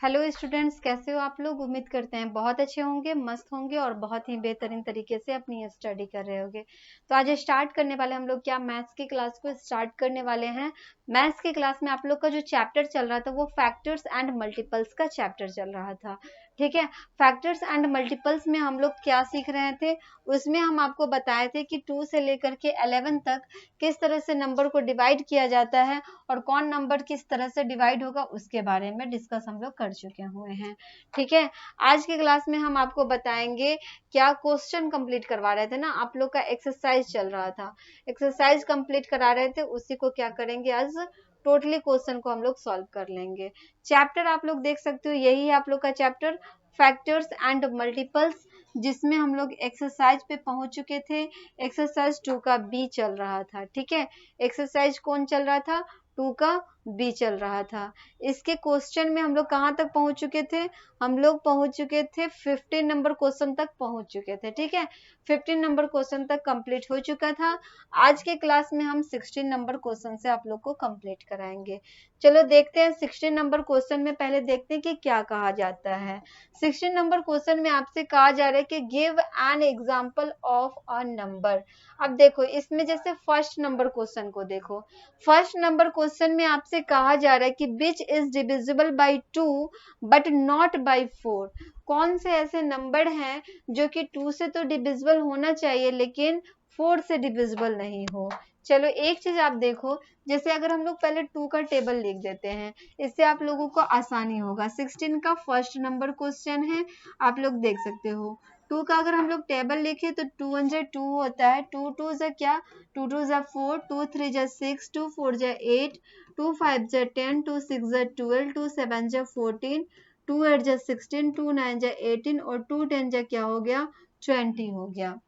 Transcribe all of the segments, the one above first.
Hello students, कैसे हो आप लोग। उम्मीद करते हैं बहुत अच्छे होंगे, मस्त होंगे और बहुत ही बेहतरीन तरीके से अपनी स्टडी कर रहे होंगे। तो आज स्टार्ट करने वाले हम लोग क्या मैथ्स की क्लास को स्टार्ट करने वाले हैं। मैथ्स की क्लास में आप लोग का जो चैप्टर चल रहा था वो फैक्टर्स एंड मल्टीपल्स का चैप्टर चल रहा था। ठीक है, फैक्टर्स एंड मल्टीपल्स में हम लोग क्या सीख रहे थे, उसमें हम आपको बताए थे कि 2 से लेकर के 11 तक किस तरह से नंबर को डिवाइड किया जाता है और कौन नंबर किस तरह से डिवाइड होगा उसके बारे में डिस्कस हम लोग कर चुके हुए हैं। ठीक है, आज की क्लास में हम आपको बताएंगे, क्या क्वेश्चन कंप्लीट करवा रहे थे ना, आप लोग का एक्सरसाइज चल रहा था, एक्सरसाइज कंप्लीट करा रहे थे, उसी को क्या करेंगे आज टोटली क्वेश्चन को हम लोग सॉल्व कर लेंगे। चैप्टर आप लोग देख सकते हो, यही है आप लोग का चैप्टर फैक्टर्स एंड मल्टीपल्स, जिसमें हम लोग एक्सरसाइज पे पहुंच चुके थे। एक्सरसाइज 2 का बी चल रहा था। ठीक है, एक्सरसाइज कौन चल रहा था, 2 का बी चल रहा था। इसके क्वेश्चन में हम लोग कहाँ तक पहुंच चुके थे, हम लोग पहुंच चुके थे 15 नंबर क्वेश्चन तक पहुंच चुके थे। ठीक है, 15 नंबर क्वेश्चन तक कंप्लीट हो चुका था। आज के क्लास में हम 16 नंबर क्वेश्चन से आप लोग को कंप्लीट कराएंगे। चलो देखते हैं 16 नंबर क्वेश्चन में, पहले देखते हैं कि क्या कहा जाता है। 16 नंबर क्वेश्चन में आपसे कहा जा रहा है कि give an example of a number. अब देखो इसमें जैसे फर्स्ट नंबर क्वेश्चन को देखो, फर्स्ट नंबर क्वेश्चन में आपसे कहा जा रहा है कि which is divisible by 2 but not by 4। कौन से ऐसे नंबर हैं जो कि 2 से तो डिविजिबल होना चाहिए लेकिन 4 से डिविजिबल नहीं हो। चलो एक चीज आप देखो, जैसे अगर हम लोग पहले 2 का टेबल लिख देते हैं, इससे आप लोगों को आसानी होगा। 16 का फर्स्ट नंबर क्वेश्चन है, आप लोग देख सकते हो। 2 का अगर हम लोग टेबल लिखे तो 2 1 जा 2 होता है, 2 2 जा क्या, 2 2 जा 4, 2 3 जा 6, 2 4 जा 8, 2 5 जा 10, 2 6 जा 12, 2 7 जा 14, 2 8 जा 16, 2 9 जा 18 और 2 10 जा क्या हो गया, 20 हो गया।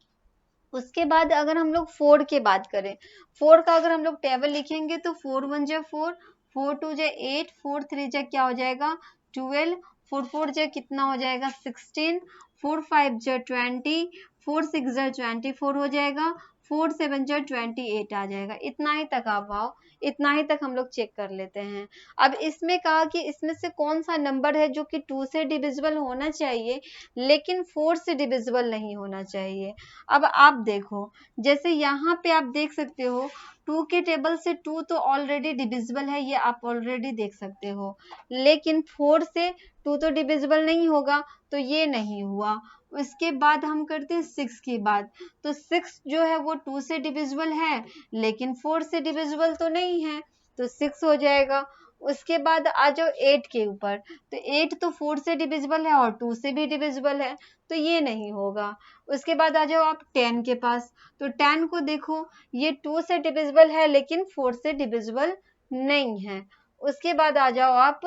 उसके बाद अगर हम लोग 4 की बात करें, 4 का अगर हम लोग टेबल लिखेंगे तो 4 1 जा 4, 4 2 जा 8, 4 3 जा क्या हो जाएगा 12, 4 4 जा कितना हो जाएगा 16, 4 5 जा 20, 4 6 जा 24 हो जाएगा, 4 7 जा 28 आ जाएगा। इतना ही तक आप आओ, इतना ही तक हम लोग चेक कर लेते हैं। अब इसमें कहा कि इसमें से कौन सा नंबर है जो कि 2 से डिविजिबल होना चाहिए लेकिन 4 से डिविजिबल नहीं होना चाहिए। अब आप देखो, जैसे यहाँ पे आप देख सकते हो 2 के टेबल से 2 तो ऑलरेडी डिविजिबल है, ये आप ऑलरेडी देख सकते हो, लेकिन 4 से 2 तो डिविजिबल नहीं होगा, तो ये नहीं हुआ। उसके बाद हम करते हैं 6 की बात, तो 6 जो है वो 2 से डिविजिबल है लेकिन 4 से डिविजिबल तो नहीं है, तो 6 हो जाएगा। उसके बाद आ जाओ 8 के ऊपर, तो 8 तो 4 से डिविजिबल है और 2 से भी डिविजिबल है, तो ये नहीं होगा। उसके बाद आ जाओ आप 10 के पास, तो 10 को देखो, ये 2 से डिविजिबल है लेकिन 4 से डिविजिबल नहीं है। उसके बाद आ जाओ आप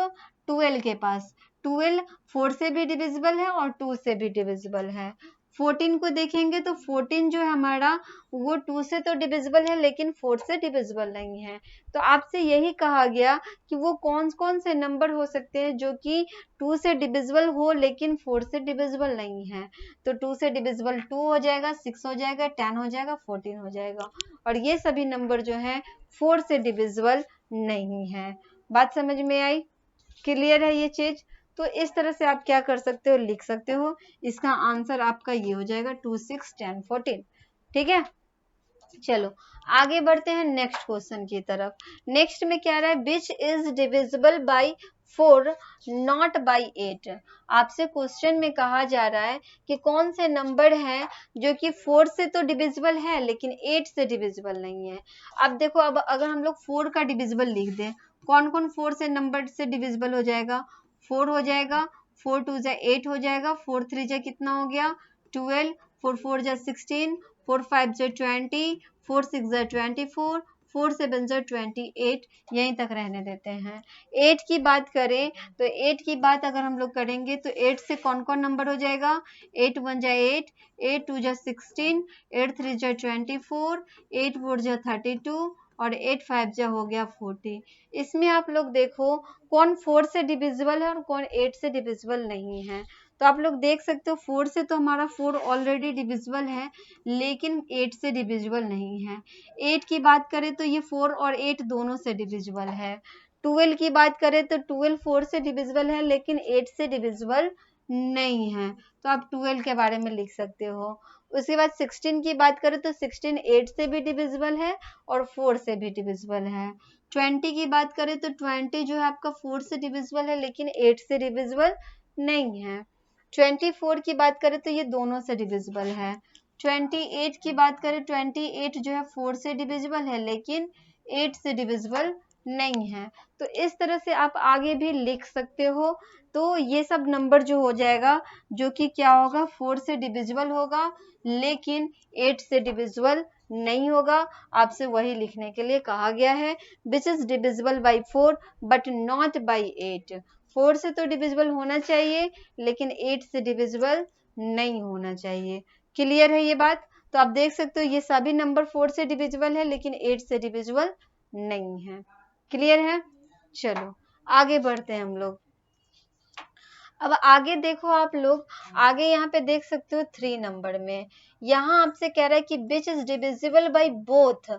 12 के पास, 12 4 से भी डिविजिबल है और 2 से भी डिविजिबल है। 14 को देखेंगे तो 14 जो है हमारा वो 2 से तो डिविजिबल है लेकिन 4 से डिविजिबल नहीं है। तो आपसे यही कहा गया कि वो कौन कौन से नंबर हो सकते हैं जो कि 2 से डिविजिबल हो लेकिन 4 से डिविजिबल नहीं है। तो 2 से डिविजिबल 2 हो जाएगा, 6 हो जाएगा, 10 हो जाएगा, 14 हो जाएगा, और ये सभी नंबर जो है 4 से डिविजिबल नहीं है। बात समझ में आई, क्लियर है ये चीज। तो इस तरह से आप क्या कर सकते हो, लिख सकते हो। इसका आंसर आपका ये हो जाएगा 2 6 10 14। ठीक है, चलो आगे बढ़ते हैं नेक्स्ट क्वेश्चन की तरफ। नेक्स्ट में क्या रहा है, which is divisible by 4 not by 8। आपसे क्वेश्चन में कहा जा रहा है कि कौन से नंबर हैं जो कि 4 से तो डिविजिबल है लेकिन 8 से डिविजिबल नहीं है। अब देखो, अब अगर हम लोग 4 का डिविजिबल लिख दें, कौन कौन 4 से नंबर से डिविजिबल हो जाएगा, 4 हो जाएगा, 4 2 जा 8 हो जाएगा, 4 3 जा कितना हो गया 12, 4 4 जा 16, 4 5 जा 20, 4 6 जा 24, 4 7 जा 28, यहीं तक रहने देते हैं। 8 की बात करें तो 8 की बात अगर हम लोग करेंगे तो 8 से कौन कौन नंबर हो जाएगा, 8 1 जा 8, 8 2 जा 16, 8 3 जा 24, 8 4 जा 32 और 8 5 जा हो गया 40। इसमें आप लोग देखो कौन 4 से डिविजिबल है और कौन 8 से डिविजिबल नहीं है। तो आप लोग देख सकते हो 4 से तो हमारा 4 ऑलरेडी डिविजिबल है लेकिन 8 से डिविजिबल नहीं है। 8 की बात करें तो ये 4 और 8 दोनों से डिविजिबल है। 12 की बात करें तो 12 4 से डिविजिबल है लेकिन 8 से डिविजिबल नहीं है, तो आप 12 के बारे में लिख सकते हो। उसके बाद 16 की बात करें तो 16 8 से भी डिविजिबल है और 4 से भी डिविजिबल है। 20 की बात करें तो 20 जो है आपका 4 से डिविजिबल है लेकिन 8 से डिविजिबल नहीं है। 24 की बात करें तो ये दोनों से डिविजिबल है। 28 की बात करें 28 जो है 4 से डिविजिबल है लेकिन 8 से डिविजिबल नहीं है। तो इस तरह से आप आगे भी लिख सकते हो। तो ये सब नंबर जो हो जाएगा जो कि क्या होगा 4 से डिविजिबल होगा लेकिन 8 से डिविजिबल नहीं होगा। आपसे वही लिखने के लिए कहा गया है, which is divisible by 4 but not by 8। 4 से तो डिविजिबल होना चाहिए लेकिन 8 से डिविजिबल नहीं होना चाहिए। क्लियर है ये बात? तो आप देख सकते हो ये सभी नंबर 4 से डिविजिबल है लेकिन 8 से डिविजिबल नहीं है। क्लियर है? चलो आगे बढ़ते हैं हम लोग। अब आगे देखो आप लोग, आगे यहाँ पे देख सकते हो 3 नंबर में, यहाँ आपसे कह रहा है कि which is divisible by both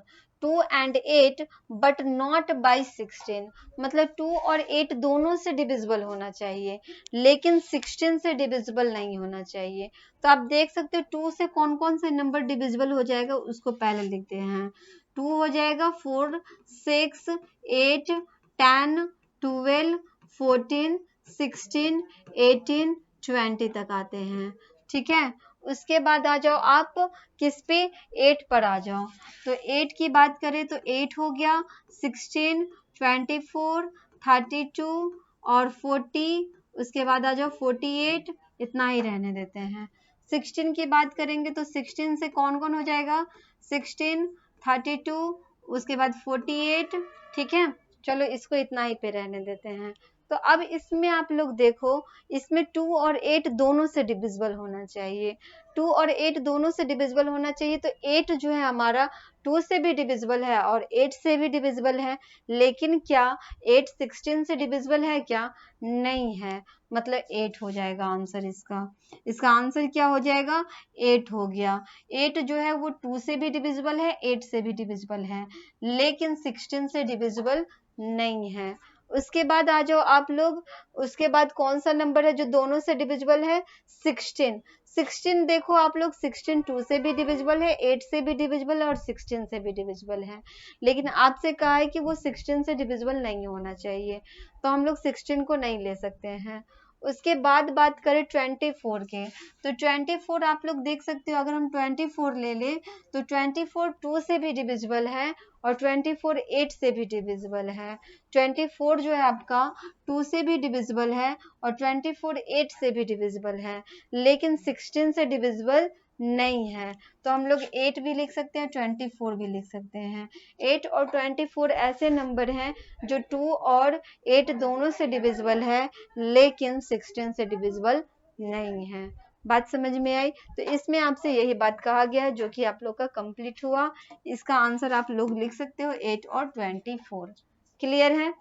2 and 8 but not by 16। मतलब 2 और 8 दोनों से डिविजिबल होना चाहिए लेकिन 16 से डिविजिबल नहीं होना चाहिए। तो आप देख सकते हो 2 से कौन कौन से नंबर डिविजिबल हो जाएगा उसको पहले लिखते हैं। 2 हो जाएगा 4 6 8 10 12 14 16 18 20 तक आते हैं। ठीक है, उसके बाद आ जाओ आप किस पे, 8 पर आ जाओ। तो 8 की बात करें तो 8 हो गया, 16 24 32 और 40, उसके बाद आ जाओ 48, इतना ही रहने देते हैं। 16 की बात करेंगे तो 16 से कौन कौन हो जाएगा, 16 32 उसके बाद 48। ठीक है, चलो इसको इतना ही पे रहने देते हैं। तो अब इसमें आप लोग देखो, इसमें 2 और 8 दोनों से डिविजिबल होना चाहिए। 2 और 8 दोनों से डिविजिबल होना चाहिए। तो 8 जो है हमारा 2 से भी डिविजिबल है और 8 से भी डिविजिबल है, लेकिन क्या 8 16 से डिविजिबल है क्या, नहीं है। मतलब 8 हो जाएगा आंसर इसका। इसका आंसर क्या हो जाएगा, 8 हो गया। 8 जो है वो 2 से भी डिविजिबल है, 8 से भी डिविजिबल है, लेकिन 16 से डिविजिबल नहीं है। उसके बाद आ जाओ आप लोग, उसके बाद कौन सा नंबर है जो दोनों से डिविजिबल है, 16। 16 देखो आप लोग, 16 2 से भी डिविजिबल है, 8 से भी डिविजिबल है और 16 से भी डिविजिबल है, लेकिन आपसे कहा है कि वो 16 से डिविजिबल नहीं होना चाहिए, तो हम लोग 16 को नहीं ले सकते हैं। उसके बाद बात करें 24 के, तो 24 आप लोग देख सकते हो, अगर हम 24 ले लें तो 24 2 से भी डिविजिबल है और 24 8 से भी डिविजिबल है। 24 जो है आपका 2 से भी डिविजिबल है और 24 8 से भी डिविजिबल है, लेकिन 16 से डिविजिबल नहीं है। तो हम लोग 8 भी लिख सकते हैं, 24 भी लिख सकते हैं। 8 और 24 ऐसे नंबर हैं जो 2 और 8 दोनों से डिविजिबल है लेकिन 16 से डिविजिबल नहीं है। बात समझ में आई? तो इसमें आपसे यही बात कहा गया है जो कि आप लोग का कंप्लीट हुआ। इसका आंसर आप लोग लिख सकते हो 8 और 24। क्लियर है?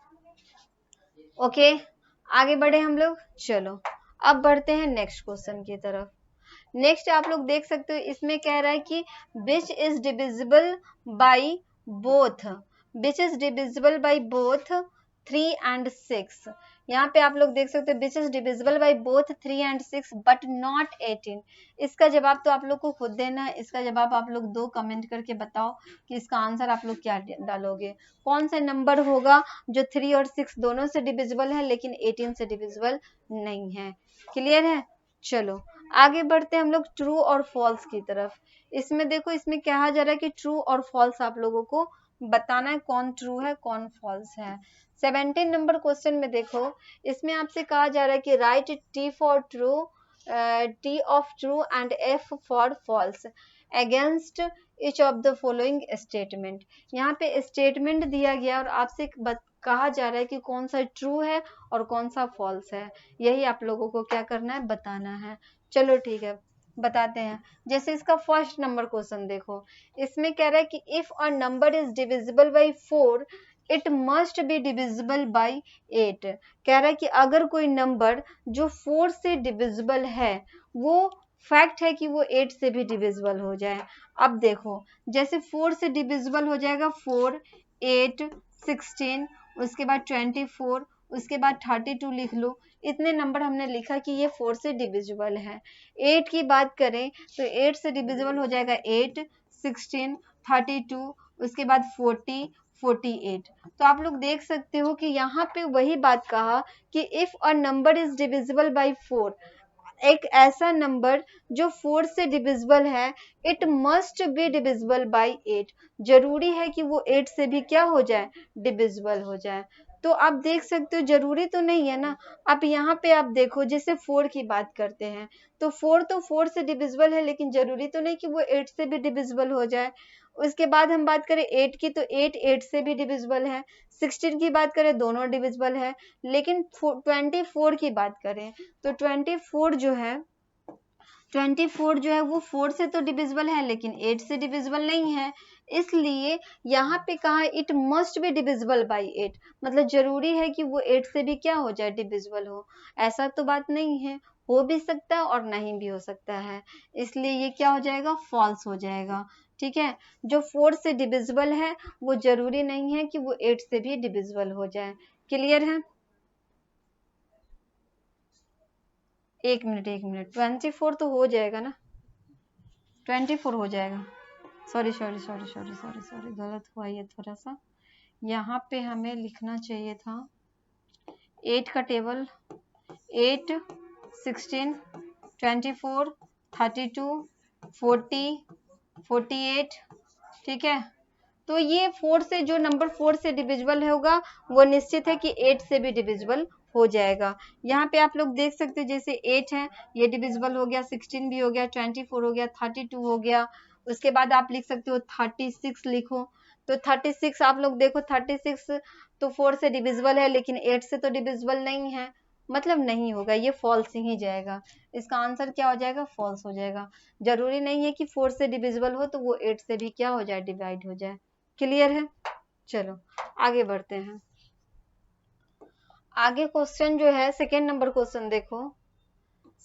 ओके, आगे बढ़े हम लोग। चलो अब बढ़ते हैं नेक्स्ट क्वेश्चन की तरफ। नेक्स्ट आप लोग देख सकते हो, इसमें कह रहा है कि which is divisible by both, which is divisible by both 3 and 6। यहाँ पे आप लोग देख सकते हो विच is divisible by both 3 and 6 but not 18। इसका जवाब तो आप लोग को खुद देना है। इसका जवाब आप लोग 2 कमेंट करके बताओ कि इसका आंसर आप लोग क्या डालोगे। कौन सा नंबर होगा जो 3 और 6 दोनों से डिविजिबल है लेकिन 18 से डिविजिबल नहीं है। क्लियर है? चलो आगे बढ़ते हैं हम लोग ट्रू और फॉल्स की तरफ। इसमें देखो, इसमें कहा जा रहा है कि ट्रू और फॉल्स आप लोगों को बताना है, कौन ट्रू है कौन फॉल्स है। 17 नंबर क्वेश्चन में देखो, इसमें आपसे कहा जा रहा है कि write T for true, T of true and F for false against each of the following statement. यहाँ पे स्टेटमेंट दिया गया और आपसे कहा जा रहा है कि कौन सा ट्रू है और कौन सा फॉल्स है। यही आप लोगों को क्या करना है, बताना है। चलो ठीक है, बताते हैं। जैसे इसका फर्स्ट नंबर क्वेश्चन देखो, इसमें कह रहा है कि if a number is divisible by 4 it must be divisible by 8। कह रहा है कि अगर कोई नंबर जो 4 से डिविजिबल है वो फैक्ट है कि वो 8 से भी डिविजिबल हो जाए। अब देखो, जैसे 4 से डिविजिबल हो जाएगा 4 8 16 उसके बाद 24, उसके बाद 32 लिख लो। इतने नंबर हमने लिखा कि ये 4 से डिविजिबल है। 8 की बात करें तो 8 से डिविजिबल हो जाएगा 8, 16, 32, उसके बाद 40, 48। तो आप लोग देख सकते हो कि यहाँ पे वही बात कहा कि if a number is divisible by 4, एक ऐसा नंबर जो 4 से डिविजिबल है, it must be divisible by 8, जरूरी है कि वो 8 से भी क्या हो जाए, डिविजिबल हो जाए। तो आप देख सकते हो जरूरी तो नहीं है ना। आप यहाँ पे आप देखो, जैसे 4 की बात करते हैं तो 4 से डिविजिबल है, लेकिन जरूरी तो नहीं कि वो 8 से भी डिविजिबल हो जाए। उसके बाद हम बात करें 8 की, तो 8 से भी डिविजिबल है। 16 की बात करें, दोनों डिविजिबल है। लेकिन 24 की बात करें तो 24 जो है, 24 जो है वो 4 से तो डिविजिबल है, लेकिन 8 से डिविजिबल नहीं है। इसलिए यहाँ पे कहा it must be divisible by 8, मतलब जरूरी है कि वो 8 से भी क्या हो जाए, डिविजिबल हो। ऐसा तो बात नहीं है, हो भी सकता है और नहीं भी हो सकता है। इसलिए ये क्या हो जाएगा, फॉल्स हो जाएगा। ठीक है, जो 4 से डिविजिबल है वो जरूरी नहीं है कि वो 8 से भी डिविजिबल हो जाए। क्लियर है? एक मिनट 24 तो हो जाएगा ना, 24 हो जाएगा। Sorry sorry sorry sorry sorry sorry, गलत हुआ ये थोड़ा सा। यहाँ पे हमें लिखना चाहिए था 8 का टेबल, 8, 16, 24, 32, 40, 48। ठीक है, तो ये 4 से, जो नंबर 4 से डिविजिबल होगा वो निश्चित है कि 8 से भी डिविजिबल हो जाएगा। यहाँ पे आप लोग देख सकते हो, जैसे 8 है ये डिविजिबल हो गया, 16 भी हो गया, 24 हो गया, 32 हो गया। उसके बाद आप लिख सकते हो 36 लिखो। तो 36 आप लोग देखो, 36 तो 4 से डिविजिबल है, लेकिन 8 से तो डिविजिबल नहीं है, मतलब नहीं होगा, ये फॉल्स ही जाएगा। इसका आंसर क्या हो जाएगा, फॉल्स हो जाएगा। जरूरी नहीं है कि 4 से डिविजिबल हो तो वो 8 से भी क्या हो जाए, डिवाइड हो जाए। क्लियर है? चलो आगे बढ़ते हैं। आगे क्वेश्चन जो है, सेकेंड नंबर क्वेश्चन देखो।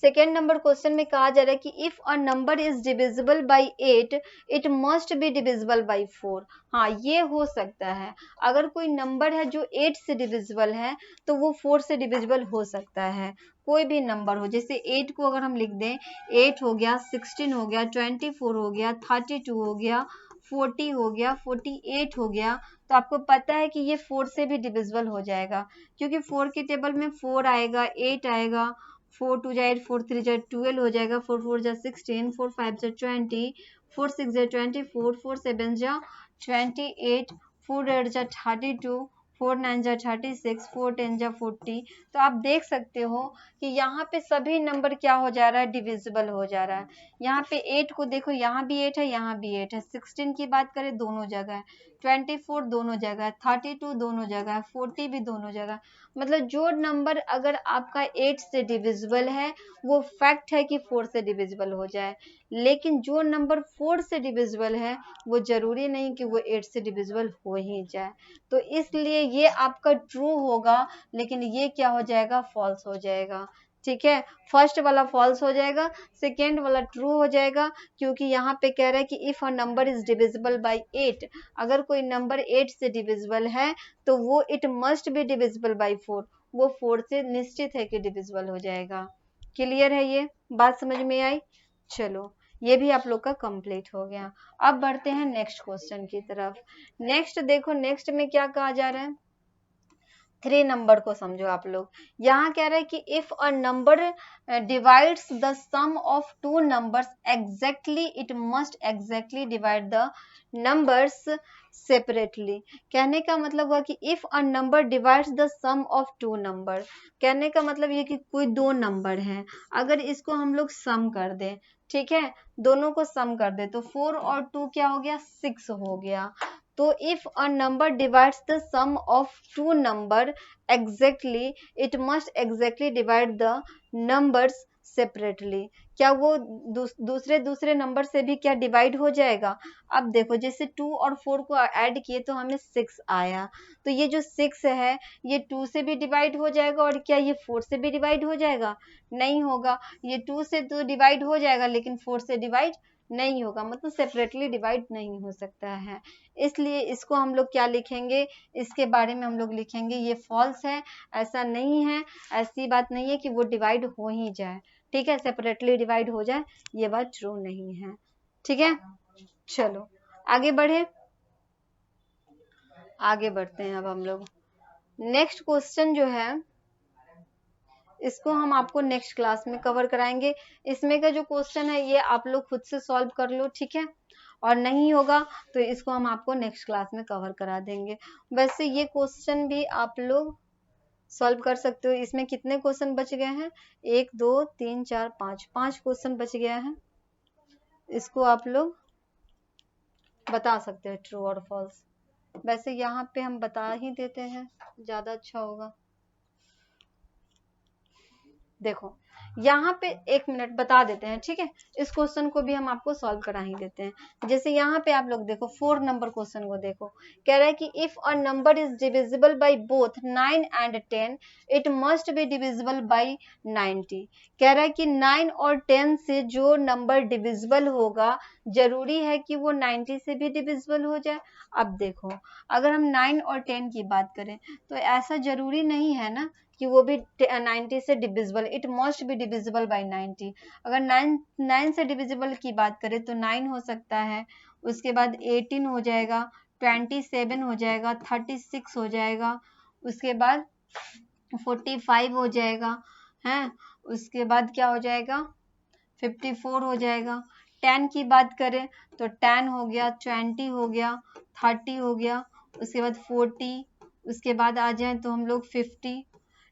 सेकेंड नंबर क्वेश्चन में कहा जा रहा है कि if a number is divisible bye 8, it must be divisible by 4। हाँ, ये हो सकता है, अगर कोई नंबर है जो 8 से डिविजिबल है तो वो 4 से डिविजिबल हो सकता है। कोई भी नंबर हो, जैसे 8 को अगर हम लिख दें, 8 हो गया, 16 हो गया, 24 हो गया, 32 हो गया, 40 हो गया, 48 हो गया, तो आपको पता है कि ये 4 से भी डिविजिबल हो जाएगा, क्योंकि 4 के टेबल में 4 आएगा, 8 आएगा, 4 2 जा 8, 4 3 जा 12 हो जाएगा, 4 4 जा 16, 4 5 जा 20, 4 6 जा 24, 4 7 जा 28, 4 8 जा 32, 4 9 जा 36, 4 10 जा 40। तो आप देख सकते हो कि यहाँ पे सभी नंबर क्या हो जा रहा है, डिविजिबल हो जा रहा है। यहाँ पे 8 को देखो, यहाँ भी 8 है, यहाँ भी 8 है। 16 की बात करें, दोनों जगह है। 24 दोनों जगह है, 32 दोनों जगह है, 40 भी दोनों जगह। मतलब जो नंबर अगर आपका 8 से डिविजिबल है वो फैक्ट है कि 4 से डिविजिबल हो जाए, लेकिन जो नंबर 4 से डिविजिबल है वो जरूरी नहीं कि वो 8 से डिविजिबल हो ही जाए। तो इसलिए ये आपका ट्रू होगा, लेकिन ये क्या हो जाएगा, फॉल्स हो जाएगा। ठीक है, फर्स्ट वाला फॉल्स हो जाएगा, सेकेंड वाला ट्रू हो जाएगा, क्योंकि यहाँ पे कह रहा है कि if a number is divisible bye 8, अगर कोई नंबर 8 से डिविजिबल है तो वो it must be divisible by 4, वो 4 से निश्चित है कि डिविजिबल हो जाएगा। क्लियर है? ये बात समझ में आई? चलो, ये भी आप लोग का कंप्लीट हो गया। अब बढ़ते हैं नेक्स्ट क्वेश्चन की तरफ। नेक्स्ट देखो, नेक्स्ट में क्या कहा जा रहा है, 3 नंबर को समझो आप लोग। यहाँ कह रहा है कि if a number divides the sum of 2 numbers exactly, it must exactly divide the numbers separately. कहने का मतलब हुआ कि if a number divides the sum of 2 number, कहने का मतलब ये कि कोई 2 नंबर है, अगर इसको हम लोग सम कर दें, ठीक है, दोनों को सम कर दे तो 4 और 2 क्या हो गया, 6 हो गया। तो if a number divides the sum of 2 number exactly, it must exactly divide the numbers separately. क्या वो दूसरे दूसरे नंबर से भी क्या डिवाइड हो जाएगा? अब देखो, जैसे 2 और 4 को ऐड किए तो हमें 6 आया, तो ये जो 6 है ये 2 से भी डिवाइड हो जाएगा, और क्या ये 4 से भी डिवाइड हो जाएगा? नहीं होगा, ये 2 से तो डिवाइड हो जाएगा लेकिन 4 से डिवाइड नहीं होगा, मतलब सेपरेटली डिवाइड नहीं हो सकता है। इसलिए इसको हम लोग क्या लिखेंगे, इसके बारे में हम लोग लिखेंगे ये फॉल्स है, ऐसा नहीं है, ऐसी बात नहीं है कि वो डिवाइड हो ही जाए, ठीक है, सेपरेटली डिवाइड हो जाए, ये बात ट्रू नहीं है, ठीक है। चलो आगे बढ़े, आगे बढ़ते हैं अब हम लोग। नेक्स्ट क्वेश्चन जो है इसको हम आपको नेक्स्ट क्लास में कवर कराएंगे। इसमें का जो क्वेश्चन है ये आप लोग खुद से सॉल्व कर लो, ठीक है, और नहीं होगा तो इसको हम आपको नेक्स्ट क्लास में कवर करा देंगे। वैसे ये क्वेश्चन भी आप लोग सॉल्व कर सकते हो। इसमें कितने क्वेश्चन बच गए हैं, 1 2 3 4 5, 5 क्वेश्चन बच गया है। इसको आप लोग बता सकते हो ट्रू और फॉल्स। वैसे यहाँ पे हम बता ही देते हैं, ज्यादा अच्छा होगा। देखो यहाँ पे 1 मिनट बता देते हैं, ठीक है, इस क्वेश्चन को भी हम आपको सॉल्व करा ही देते हैं। जैसे यहाँ पे आप लोग देखो 4 नंबर क्वेश्चन को देखो, कह रहा है कि if a number is divisible by both 9 and 10 it must be divisible by 90। कह रहा है कि 9 और 10 से जो नंबर डिविजिबल होगा जरूरी है कि वो 90 से भी डिविजिबल हो जाए। अब देखो अगर हम 9 और 10 की बात करें तो ऐसा जरूरी नहीं है ना कि वो भी 90 से divisible, it must be divisible by 90। अगर 9 से डिविजिबल की बात करें तो 9 हो सकता है, उसके बाद 18 हो जाएगा, 27 हो जाएगा, 36 हो जाएगा, उसके बाद 45 हो जाएगा, है, उसके बाद क्या हो जाएगा, 54 हो जाएगा। 10 की बात करें तो 10 हो गया, 20 हो गया, 30 हो गया, उसके बाद 40, उसके बाद आ जाए तो हम लोग 50।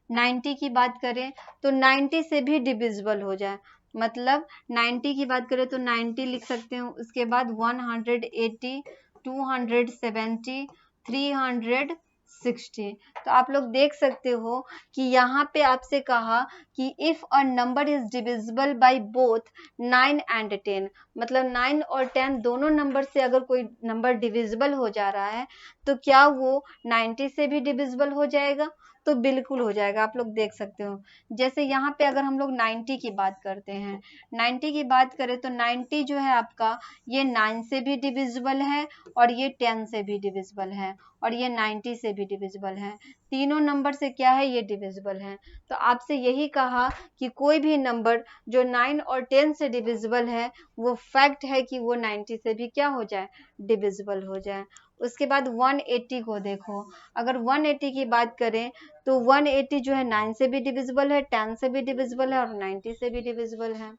90 की बात करें तो 90 से भी डिविजिबल हो जाए, मतलब 90 की बात करें तो 90 लिख सकते हो, उसके बाद 180, 270, 360। तो आप लोग देख सकते हो कि यहाँ पे आपसे कहा कि if a number is divisible by both 9 and 10, मतलब 9 और 10 दोनों नंबर से अगर कोई नंबर डिविजिबल हो जा रहा है तो क्या वो 90 से भी डिविजिबल हो जाएगा, तो बिल्कुल हो जाएगा। आप लोग देख सकते हो जैसे यहाँ पे अगर हम लोग 90 की बात करते हैं, 90 की बात करें तो 90 जो है आपका ये 9 से भी डिविजिबल है और ये 10 से भी डिविजिबल है और ये 90 से भी डिविजिबल है, तीनों नंबर से क्या है ये डिविजिबल है। तो आपसे यही कहा कि कोई भी नंबर जो 9 और 10 से डिविजिबल है वो फैक्ट है कि वो 90 से भी क्या हो जाए, डिविजिबल हो जाए। उसके बाद 180 को देखो, अगर 180 की बात करें तो 180 जो है 9 से भी डिविजिबल है, 10 से भी डिविजिबल है और 90 से भी डिविजिबल है।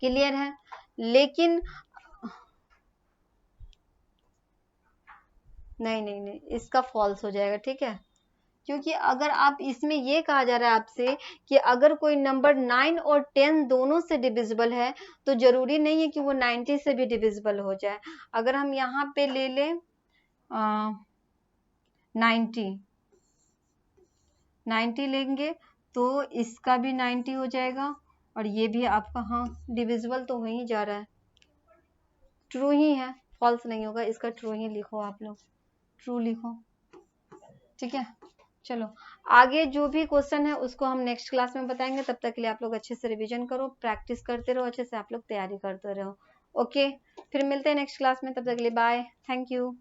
क्लियर है, लेकिन नहीं नहीं नहीं इसका फॉल्स हो जाएगा, ठीक है, क्योंकि अगर आप इसमें ये कहा जा रहा है आपसे कि अगर कोई नंबर 9 और 10 दोनों से डिविजिबल है तो जरूरी नहीं है कि वो 90 से भी डिविजिबल हो जाए। अगर हम यहाँ पे ले लें 90 लेंगे तो इसका भी 90 हो जाएगा और ये भी आपका, हाँ डिविजिबल तो हो ही जा रहा है, ट्रू ही है, फॉल्स नहीं होगा, इसका ट्रू ही लिखो, आप लोग ट्रू लिखो, ठीक है। चलो आगे जो भी क्वेश्चन है उसको हम नेक्स्ट क्लास में बताएंगे, तब तक के लिए आप लोग अच्छे से रिवीजन करो, प्रैक्टिस करते रहो, अच्छे से आप लोग तैयारी करते रहो। ओके, फिर मिलते हैं नेक्स्ट क्लास में, तब तक के लिए बाय, थैंक यू।